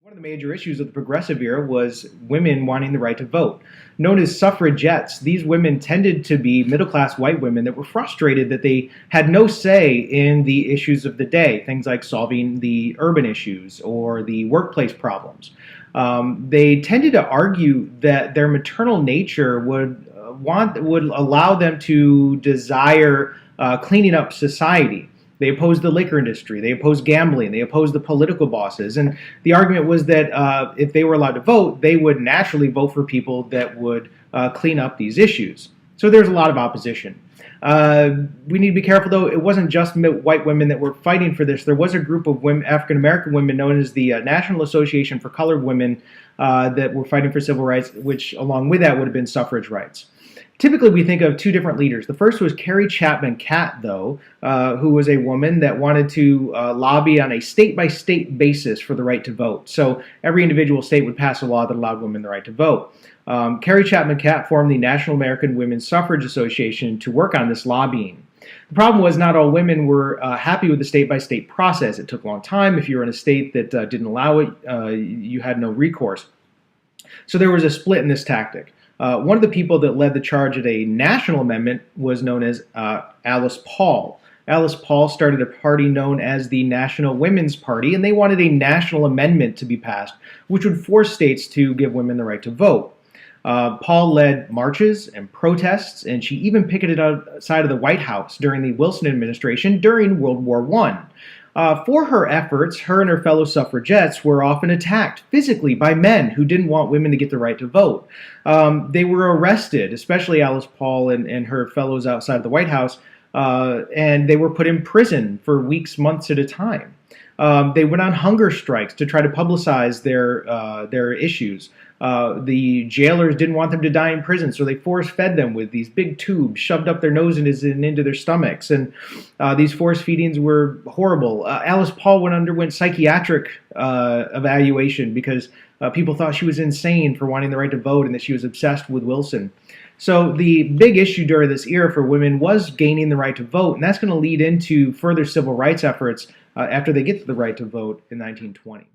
One of the major issues of the progressive era was women wanting the right to vote. Known as suffragettes, these women tended to be middle-class white women that were frustrated that they had no say in the issues of the day, things like solving the urban issues or the workplace problems. They tended to argue that their maternal nature would allow them to desire cleaning up society. They opposed the liquor industry. They opposed gambling. They opposed the political bosses. And the argument was that if they were allowed to vote, they would naturally vote for people that would clean up these issues. So there's a lot of opposition. We need to be careful, though. It wasn't just white women that were fighting for this. There was a group of women, African-American women known as the National Association for Colored Women that were fighting for civil rights, which along with that would have been suffrage rights. Typically, we think of two different leaders. The first was Carrie Chapman Catt, though, who was a woman that wanted to lobby on a state-by-state basis for the right to vote. So every individual state would pass a law that allowed women the right to vote. Carrie Chapman Catt formed the National American Women's Suffrage Association to work on this lobbying. The problem was not all women were happy with the state-by-state process. It took a long time. If you were in a state that didn't allow it, you had no recourse. So there was a split in this tactic. One of the people that led the charge at a national amendment was known as Alice Paul. Alice Paul started a party known as the National Women's Party, and they wanted a national amendment to be passed, which would force states to give women the right to vote. Paul led marches and protests, and she even picketed outside of the White House during the Wilson administration during World War I. For her efforts, her and her fellow suffragettes were often attacked physically by men who didn't want women to get the right to vote. They were arrested, especially Alice Paul and her fellows outside of the White House, and they were put in prison for weeks, months at a time. They went on hunger strikes to try to publicize their issues. The jailers didn't want them to die in prison, so they force-fed them with these big tubes shoved up their noses and into their stomachs. And these force feedings were horrible. Alice Paul underwent psychiatric evaluation because people thought she was insane for wanting the right to vote and that she was obsessed with Wilson. So the big issue during this era for women was gaining the right to vote, and that's going to lead into further civil rights efforts after they get to the right to vote in 1920.